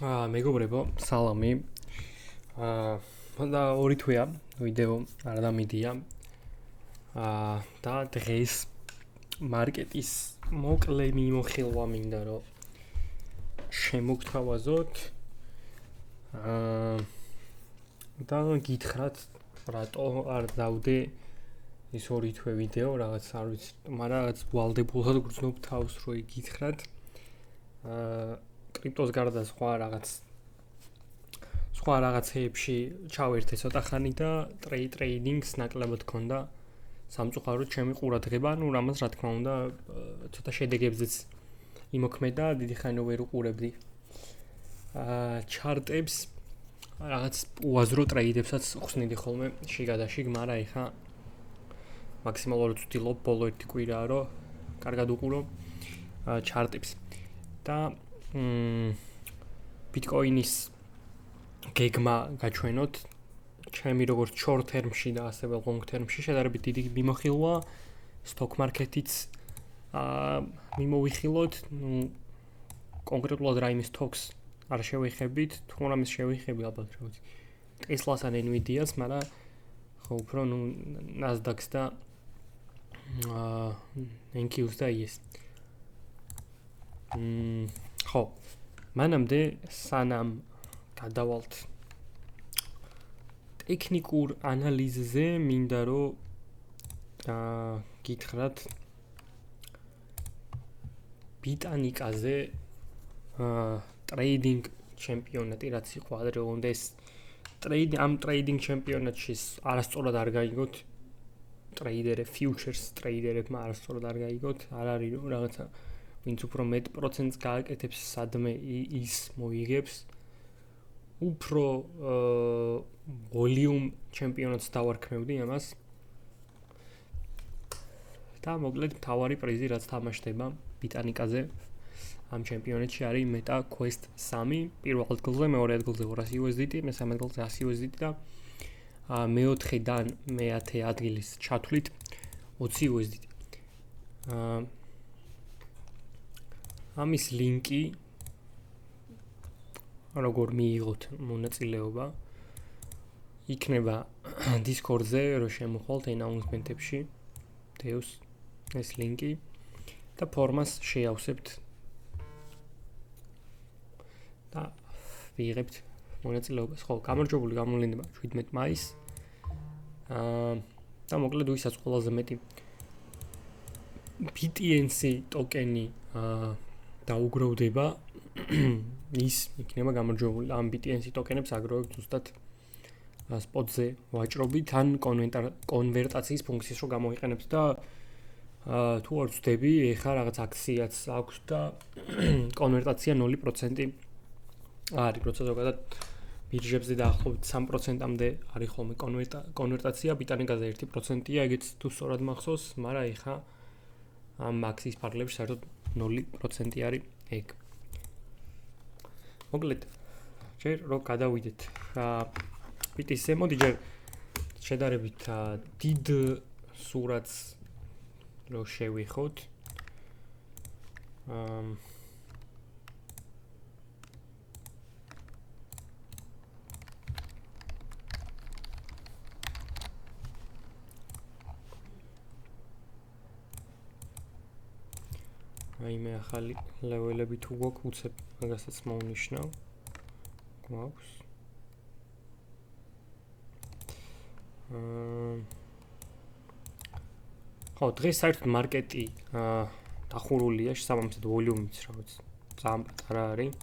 მეგობრებო, სალამი. მანდა ორი თვეა ვიდეო არ დამიდია. და დღეს მარკეტის მოკლე მიმოხილვა მინდა რომ შემოგთავაზოთ. და გითხრათ რატო არ დავდე ის ორი თვე ვიდეო, რაღაც არ ვიცი, მაგრამ რაღაც ვალდებულად გრძნობ თავს რომ გითხრათ. კრიპტოს გარდა სხვა რაღაცეებში ჩავერთე ცოტა ხანი და ტრეიდინგს ნაკლებად ქონდა სამწუხაროდ ჩემი ყურადღება, ანუ რამაც რა თქმა უნდა ცოტა შედეგებზეც იმოქმედა, დიდი ხანი ვერ უყურებდი ჩარტებს, რაღაც უაზრო ტრეიდებსაც ხსნიდი ხოლმე შიგადაშიგ, მაგრამ ეხა მაქსიმალურად ვცდილობ ბოლო ერთი კვირაა რომ კარგად უყურო ჩარტებს. და ბიტკოინის გეგმა გაჩვენოთ, ჩემი როგორც short term-ში და ასევე long term-ში შედარებით დიდი მიმოხილვა, stock market-იც მიმოვიხილოთ, კონკრეტულად რაიმე stocks არ შევიხებით, თუ რამეს შევიხები ალბათ რა ვიცი. Tesla-ს ან Nvidia-ს, მაგრამ ხო უფრო Nasdaq-ს და NQ-ს და IS. ხო, მანამდე სანამ გადავალთ ტექნიკურ ანალიზზე, მინდა რომ გითხრათ ბიტანიკაზე ტრეიდინგ ჩემპიონატი რაც იყო ადრე უნდა ეს ამ ტრეიდინგ ჩემპიონატში არასწორად არ გაიგოთ ტრეიდერები, futures ტრეიდერებმა არასწორად არ გაიგოთ, არ არის რომ რაღაცა ვინც უფრო მეტ პროცენტს გააკეთებს სადმე ის მოიგებს. უფრო ვოლიუმ ჩემპიონატს დავარქმევდი ამას. და მოკლედ მთავარი პრიზი რაც თამაშდება ბიტანიკაზე ამ ჩემპიონატში არის Meta Quest 3, პირველ ადგილზე, მეორე ადგილზე 200 USDT, მესამე ადგილზე 100 USDT და მეოთხედან მეათე ადგილის ჩათვლით 20 USDT. ამის ლინკი როგორ მიიღოთ მონაწილეობა იქნება Discord-ზე, რომ შემოხვალთ announcement-ებში დევს ეს ლინკი და ფორმას შეავსებთ და ვიღებთ მონაწილეობას. ხო, გამარჯვებული გამოვლინდება 17 მაისს. და მოკლედ ვისაც ყველაზე მეტი BTNC ტოკენი დაუგროვდება, ის იქნება გამარჯვებული. ამ BTNC ტოკენებს აგროვებთ ზუსტად სპოტზე ვაჭრობით ან კონვერტაციის ფუნქციას რო გამოიყენებთ და თუ არ ვწდები, ეხლა რაღაც აქციაც აქვს და კონვერტაცია 0% არის, როცა ზოგადად ბირჟებზე დაახლოებით 3%-მდე არის ხოლმე კონვერტაცია, ბიტანიკაზე 1%-ია, ეგეც თუ სწორად მახსოვს, მაგრამ ეხლა ამ მაქსის ფარგლებში საერთოდ 0% არის ეგ. მოკლედ, ჯერ რო გადავიდეთ BTC-ზე, მოდი ჯერ შედარებით დიდ სურათს რო შევიხოთ. მე ახალი ლეველები თუ გვაქვს, უცებ მაგასაც მოვნიშნავ. გვაქვს. ხო, დღეს საერთოდ მარკეტი დახურულია, შესაბამისად ვოლიუმიც რა ვიცი, ძალიან პატარა არის.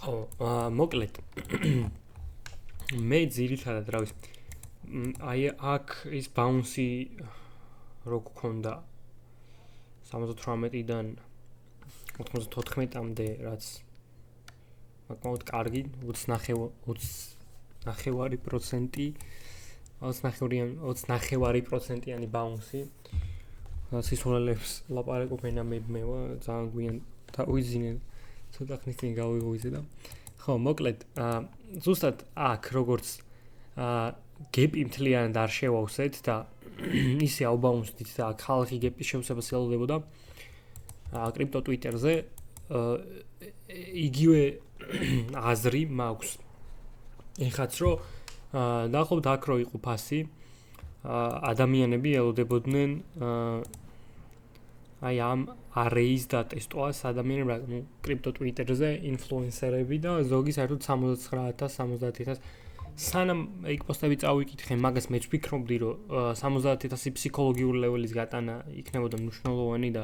ხო, მოკლედ მე ძირითადად რა ვიცი, აი აქ ის ბაუნსი რო გქონდა 78-დან 94-მდე, რაც საკმაოდ კარგი, 20.9%-იანი ბაუნსი. სისულელებს ლაპარაკობენ ამებმევა, ძალიან გვიან დაუიძინე ცოტა ხნის წინ გავიღვიძე და ხო, მოკლედ, ზუსტად აქ როგორც გეპი მთლიანად არ შევავსეთ და ისე აუბაუნსდით და ხალხი გეპის შევსებას ელოდებოდა კრიპტო ტვიტერზე იგივე აზრი მაქვს ეხაც რომ დაახლოებით აქ რო იყო ფასი ადამიანები ელოდებოდნენ აი ამ arrays და ტესტოას ადამიანები კრიპტო ტვიტერზე ინფლუენსერები და ზოგი საერთოდ 79000 70000 სანამ ეგ პოსტები წავიკითხე მაგას მეც ვფიქრობდი რომ 70000 ფსიქოლოგიური ლეველის გატანა იქნებოდა მნიშვნელოვანი და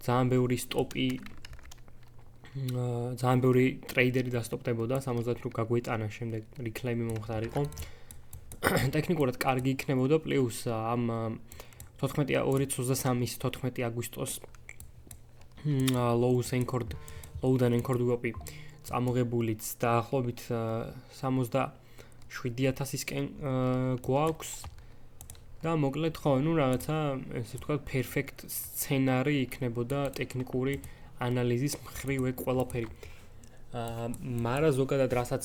ძალიან ბევრი სტოპი ძალიან ბევრი ტრეიდერი დასტოპდებოდა 70 რო გაგვეტანა შემდეგ რეკლამი მომხდარიყო ტექნიკურად კარგი იქნებოდა პლუს ამ 2023-ის 14 აგვისტოს low-dan anchored web-ი წამოღებულიც დაახლოებით 77000-ისკენ გვაქვს და მოკლედ ხო, ну რაღაცა ესე ვთქვათ perfect სცენარი იქნებოდა ტექნიკური ანალიზის მხრივ ეგ ყველაფერი. მაგრამ ზოგადად რასაც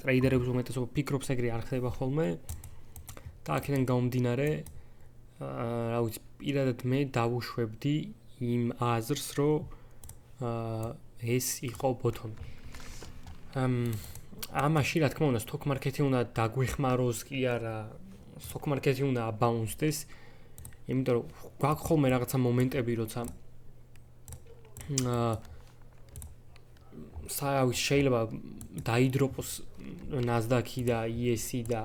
ტრეიდერებს უმეტესობა ფიქრობს ეგრე არ ხდება ხოლმე და აქედან გამომდინარე რა ვიცი, პირადად მე დავუშვებდი იმ აზრს, რომ ეს იყო ბოთომი. ამაში რა თქმა უნდა, stock market-ი უნდა დაგვეხმაროს კი არა, stock market-ი უნდა აბაუნსდეს, იმიტომ რომ გვაქვს ხოლმე რაღაცა მომენტები, როცა შეიძლება დაიდროპოს NASDAQ-ი და ES-ი და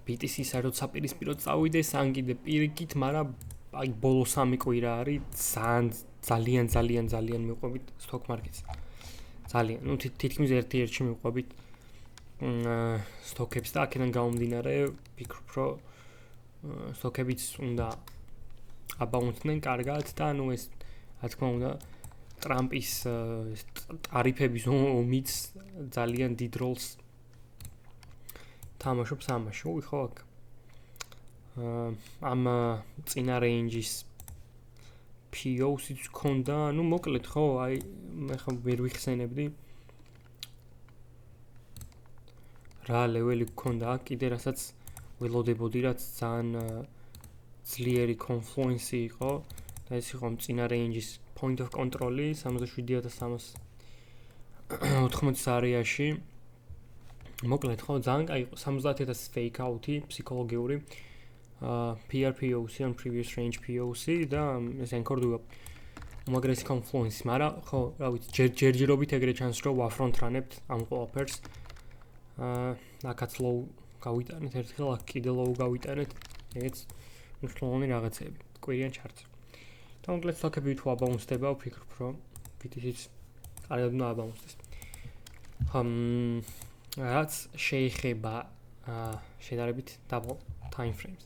BTC საერთოდ საპირისპიროდ წავიდეს, ან კიდე პირიქით, მაგრამ აი ბოლო 3 კვირა არის ძალიან მიყვებით stock market-ს. ძალიან, ну თითქმის ერთ-ერთი მიყვებით სტოკებს და აქედან გამომდინარე ვფიქრობ, რომ სტოკებიც უნდა აბაუნსდნენ კარგად და ну ეს რა თქმა უნდა ტრამპის ტარიფების ომიც ძალიან დიდ როლს თამაშობს ამაში. ხო აქ ამ წინა რეინჯის POs-იც ქონდა, ну მოკლედ ხო, აი მე ხომ ვერ ვიხსენებდი რა ლეველი ქონდა კიდე რასაც ველოდებოდი, რაც ძალიან ძლიერი კონფლუენსი იყო და ეს იყო წინა რეინჯის point of control-ი 77380 არეაში. მოკლედ ხო, ძალიან კაი იყო 70000 fake out-ი ფსიქოლოგიური PRPOC on previous range POC და ეს anchored უმაგრესი კონფლუენსი, მაგრამ ხო, რა ვიცი, ჯერჯერობით ეგრე ჩანს, რომ ვაფრონტ რანებთ ამ ყველაფერს. აქაც low გავიტანეთ ერთხელ, აქ კიდე low გავიტანეთ, ეგეც მნიშვნელოვანი რაღაცები, კვირიან ჩარტს. და მოკლედ სტოკები თუ აბაუნსდება, ვფიქრობ, რომ BTC-ც კარგად უნდა აბაუნსდეს. რაც შეეხება შედარებით double time frames.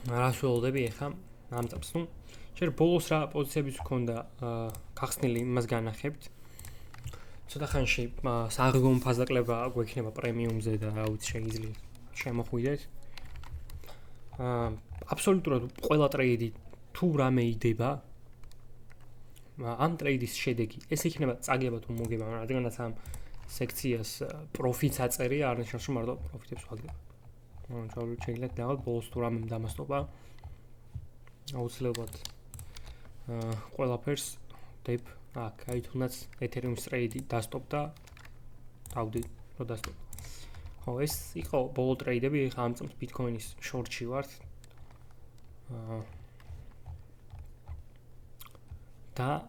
რას ველოდები ახლა ამ წამს, ну, შეიძლება ბოლოს რა პოზიციებიც გქონდა გახსნილი, იმას განახებთ. ცოტა ხანში საღებავ ფაზაკლება გვექნება პრემიუმზე და რა ვიცი შეიძლება შემოხვიდეთ. აბსოლუტურად ყველა ტრეიდი თუ რამე იდება, ამ ტრეიდის შედეგი ეს იქნება წაგება თუ მოგება, რადგანაც ამ სექციას პროფიტს აწერია, არ ნიშნავს რომ მარტო პროფიტებს ვაგდება. შეიძლება დავთ ბოლოს თუ რამე დამასტობა აუცილებლად ყველაფერს დებ აქ აი თუნდაც ეთერიუმის ტრეიდი დასტოპდა დავდი რომ დასტოპდა. ხო, ეს იყო ბოლო ტრეიდები, ხა ამ წამს ბიტკოინის შორტში ვართ და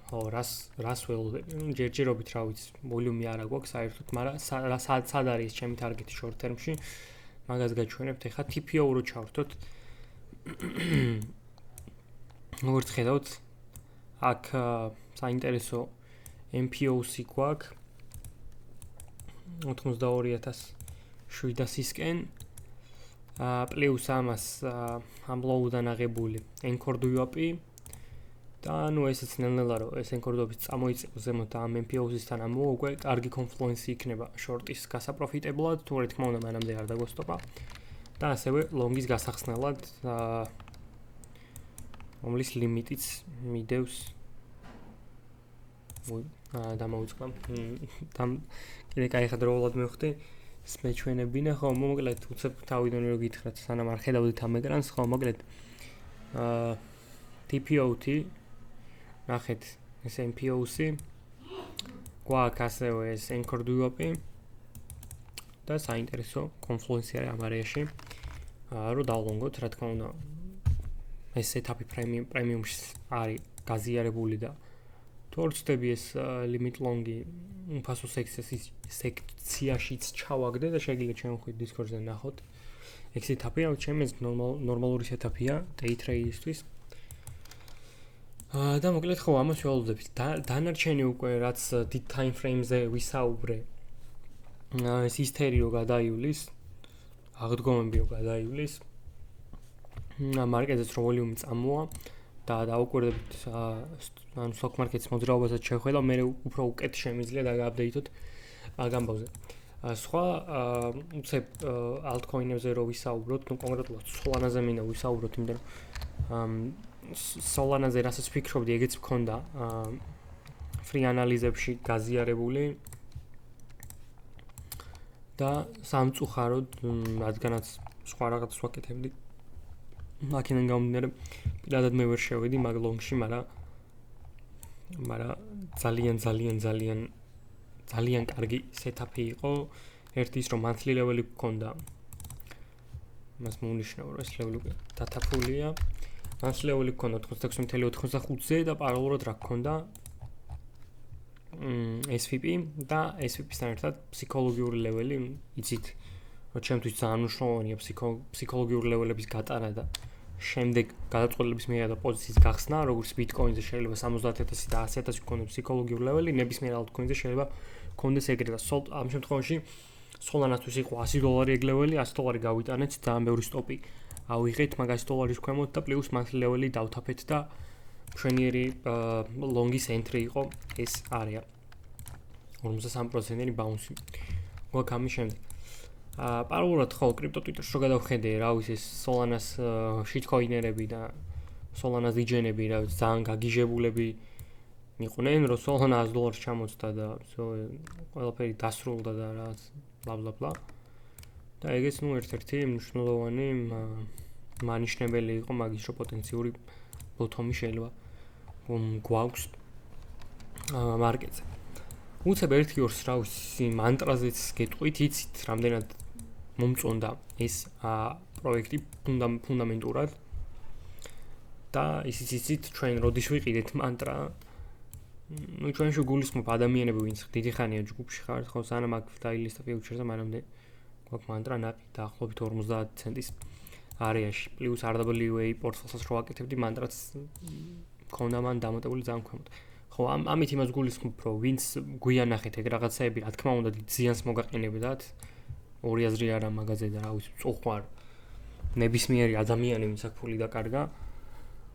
ხო, რას ველოდები? ჯერჯერობით რა ვიცი, ვოლიუმი არა გვაქვს საერთოდ, მაგრამ სად არის ჩემი ტარგეტი short term-ში? მაგას გაჩვენებთ, ეხლა TPO რო ჩავთოთ. როგორც ხედავთ, აქ საინტერესო MPOC გვაქვს 82700-ისკენ პლუს ამას ამ low-dan აღებული anchored web-ი და ну ესეც ნელ-ნელა რომ ეს anchored web-ი წამოიწევს ზემოთ ამ MPOC-ისთან ამო უკვე კარგი კონფლუენსი იქნება short-ის გასაპროფიტებლად, თუ რა თქმა უნდა მანამდე არ დაგვესტოპა. და ასევე ლონგის გასახსნელად რომლის ლიმიტიც მიდევს დამოუწყდა კიდე კაი ხადროულად მივხვდი მეჩვენებინა ხო მოკლედ უცებ თავიდან რო გითხრათ სანამ არ ხედავდით ამ ეკრანს ხო მოკლედ TPOT ნახეთ ეს MPOC გვაქვს ასევე ეს Anchor DUOP და საინტერესო Confluence ამ არეაში რო დავლონგოთ რა თქმა უნდა ეს setup-ი პრემიუმში არის გაზიარებული და თუ არ ვწდები ეს limit long-ი უფასო სექციაშიც ჩავაგდე და შეგიძლიათ შემოხვიდეთ Discord-ზე ნახოთ ეგ setup-ი ჩემს ნორმალური setup-ია day trade-ისთვის და მოკლედ ხო ამას ველოდებით დანარჩენი უკვე რაც დიდ time frame-ზე ვისაუბრე ეს ისთერი რო გადაივლის აღდგომები რო გადაივლის მარკეტის რო ვოლიუმი წამოა და დაუკვირდებით ანუ stock market-ის მოძრაობასაც შევხედავ მე უფრო უკეთ შემიძლია დაგაპდეითოთ ამ ამბავზე სხვა უცებ altcoin-ებზე რო ვისაუბროთ ნუ კონკრეტულად Solana-ზე მინდა ვისაუბროთ იმიტომ რომ Solana-ზე რასაც ვფიქრობდი ეგეც მქონდა free analyze-ებში გაზიარებული და სამწუხაროდ რადგანაც სხვა რაღაცას ვაკეთებდი მაქინან გამომდინარე პირადად მე ვერ შევედი მაგ ლონგში მაგრამ ძალიან კარგი setup-ი იყო ერთი ის რომ monthly level-ი გქონდა მას მოუნიშნავ რომ ეს level-ი დათაფულია monthly level-ი გქონდა 86.85-ზე და პარალელურად რა გქონდა SVP და SVP-სთან ერთად ფსიქოლოგიური level-ი იცით რომ ჩემთვის ძალიან მნიშვნელოვანია ფსიქოლოგიური level-ების გატანა და შემდეგ გადაწყვეტილების მიიღება და პოზიციის გახსნა როგორც Bitcoin-ზე შეიძლება 70,000 და 100,000 გქონდეს ფსიქოლოგიური level-ი ნებისმიერ altcoin-ზე შეიძლება გქონდეს ეგრე და ამ შემთხვევაში Solana-თვის იყო $100 ეგ level-ი $100 გავიტანეთ ძალიან ბევრი სტოპი ავიღეთ მაგ $100 ქვემოთ და პლუს monthly level-ი დავთაფეთ და მშვენიერი ლონგის entry იყო ეს area 53%-იანი bounce-ი გვაქვს ამის შემდეგ პარალელურად ხო კრიპტო ტვიტერს რო გადავხედე რა ვიცი ეს Solana-ს shitcoin-ერები და Solana-ს დიჯენები რა ვიცი ძალიან გაგიჟებულები იყვნენ რომ Solana $100 ჩამოწდა და ყველაფერი დასრულდა და რა ბლა და ეგეც ნუ ერთ-ერთი მნიშვნელოვანი მანიშნებელი იყო მაგის რო პოტენციური ბოთომი შეიძლება გვაქვს მარკეტზე უცებ 1-2 რა ვიცი მანტრაზეც გეტყვით იცით რამდენად მომწონდა ეს პროექტი ფუნდამენტურად და ისიც იცით ჩვენ როდის ვიყიდეთ მანტრა ნუ ჩვენში გულისხმობ ადამიანები ვინც დიდი ხანია ჯგუფში ხართ ხო სანამ აქ დაილისტა ფიუჩერზე მანამდე გვაქვს მანტრა ნაყი დაახლოებით 50 ცენტის არეაში პლუს RWA პორტფოლიოსაც რო ვაკეთებდი მანტრაც მქონდა მან დამატებული ძალიან ქვემოთ ხო ამით იმას გულისხმობ რომ ვინც გვიანახეთ ეგ რაღაცაები რა თქმა უნდა ძიანს მოგაყენებდათ ორი აზრი არა მაგაზე და რა ვიცი წოხვარ ნებისმიერი ადამიანი ვინც აქ ფული დაკარგა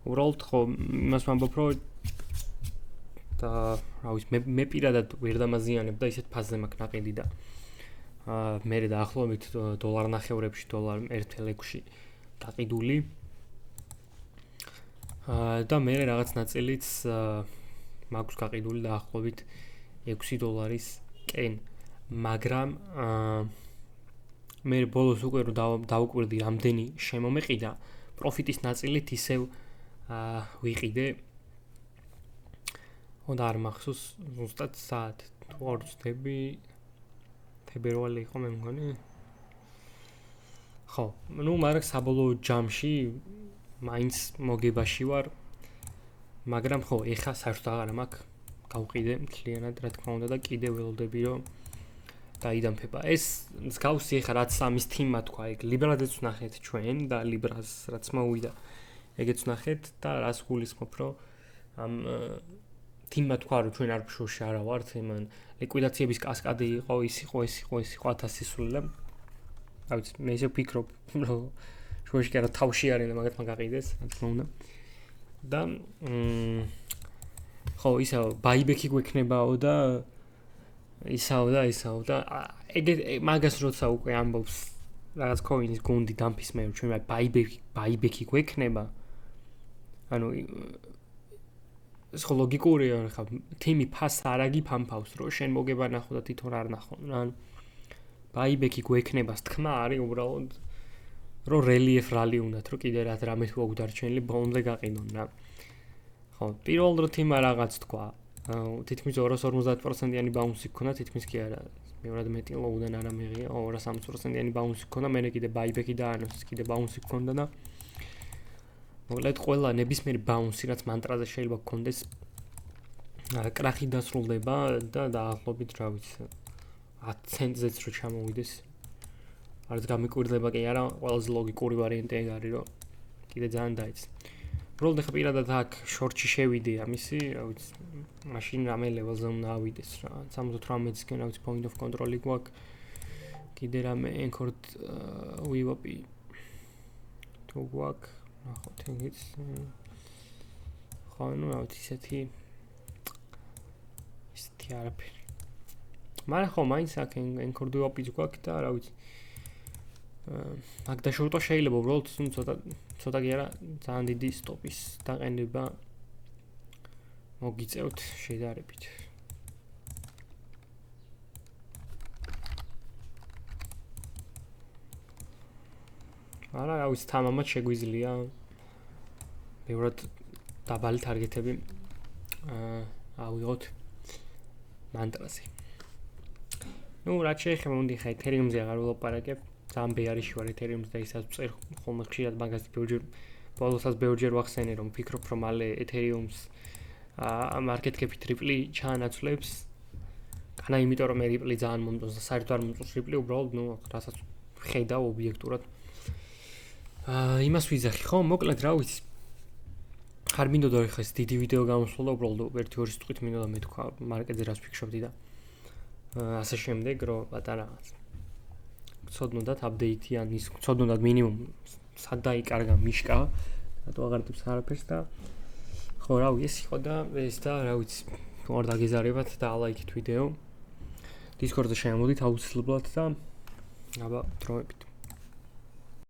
უბრალოდ ხო იმას ვამბობ რომ და რა ვიცი მე პირადად ვერ დამაზიანებ და ისეთ ფაზზე მაქვს ნაყიდი და მე დაახლოებით $1.5-ში $1.6-ში დაყიდული და მე რაღაც ნაწილიც მაქვს გაყიდული დაახლოებით $6-ის-კენ მაგრამ მე ბოლოს უკვე რომ დავუკვირდი რამდენი შემომეყიდა პროფიტის ნაწილით ისევ ვიყიდე უნდა არ მახსოვს ზუსტად საათ თუ არ ვწდები ფებრუარი იყო მე მგონი ხო ნუ მაგრამ საბოლოო ჯამში მაინც მოგებაში ვარ მაგრამ ხო ეხა საერთოდ აღარა მაქვს გავყიდე მთლიანად რა თქმა უნდა და კიდე ველოდები რომ დაიდამფება ეს მსგავსი ეხა რაც ამის თიმა თქვა ეგ ლიბრაზეც ვნახეთ ჩვენ და ლიბრას რაც მოვიდა ეგეც ვნახეთ და რას გულისხმობ რომ ამ თიმა თქვა რომ ჩვენ არ ფშოში არა ვართ იმან ლიკვიდაციების კასკადი იყო ის იყო 1000 სისულელე რა ვიცი მე ისე ვფიქრობ რომ შუაში კი არა თავში არის და მაგათ მაგაყიდეს რა თქმა უნდა და ხო ისა ბაიბექი გვექნებაო და ისაო და ეგ მაგას როცა უკვე ამბობს რაღაც coin-ის გუნდი დამფისმეო ჩვენ buyback-ი გვექნება. ანუ ეს ხო ლოგიკურია ხა თემი ფას არ აგიფამფავს რომ შენ მოგება ნახო და თვითონ არ ნახო რა buyback-ი გვექნება თქმა არის უბრალოდ რომ relief rally უნდათ რომ კიდე რამე თუ აგვდარჩენილი ბონზე გაყიდონ რა ხო პირველ დრო თემა რაღაც თქვა თითქმის 250%-იანი ბაუნსი გქონდა თითქმის კი არა მეორად მეტი ლოუდან არ ამიღია 230%-იანი ბაუნსი გქონდა მე კიდე buyback-ი დაანონსეს კიდე ბაუნსი გქონდა და მოკლედ ყველა ნებისმიერი ბაუნსი რაც მანტრაზე შეიძლება გქონდეს კრახი დასრულდება და დაახლოებით რა ვიცი 10 ცენტზეც რო ჩამოვიდეს არც გამიკვირდება კი არა ყველაზე ლოგიკური ვარიანტი ეგ არის რომ კიდე ძალიან დაიც უბრალოდ ხა პირადად აქ შორტში შევიდე ამისი რა ვიცი მაშინ რამე ლეველზე უნდა ავიდეს რა 78-ისკენ რა ვიცი point of control-ი გვაქვს კიდე რამე anchored web-ი თუ გვაქვს ნახოთ ეგეც ხო ნუ რა ვიცი ისეთი არაფერი მაგრამ ხო მაინც აქ anchored web-იც გვაქვს და რა ვიცი აქ დაშორტო შეიძლება უბრალოდ ცოტა კი არა ძალიან დიდი სტოპის დაყენება მოგიწევთ შედარებით არა რა ვიცი თამამად შეგვიძლია ბევრად დაბალი ტარგეტები ავიღოთ მანტრაზე ნუ რა შეიძლება მომდი ხა ეთერიუმზე აღარ ვლაპარაკებ ძალიან ბეარიში ვარ ეთერიუმს და ისაც წერ ხოლმე ხშირად მაგას ბევრჯერ ბოლოსაც ბევრჯერ ვახსენე რომ ფიქრობ რომ მალე ეთერიუმს მარკეტ კეპი ტრიპლი ჩაანაცვლებს კანა იმიტომ რომ ტრიპლი ძალიან მომწონს და საერთოდ არ მომწონს ტრიპლი უბრალოდ ნუ რასაც ხედავ ობიექტურად იმას ვიზახი ხო მოკლედ რა ვიცი არ მინდოდა ხა ეს დიდი ვიდეო გამოსვლა და უბრალოდ 1-2 სიტყვით მინდოდა მეთქვა მარკეტზე რას ფიქრობდი და ასე შემდეგ რომ პატარა რაღაც ცოდნოდათ აპდეიტი ან ის ცოდნოდათ მინიმუმ სად დაიკარგა მიშკა რატო აღარ დებს არაფერს და ხო რა ვიცი ეს იყო და ეს და რა ვიცი თუ არ დაგეზარებათ და ლაიქით ვიდეო Discord-ზე შემოდით აუცილებლად და აბა დროებით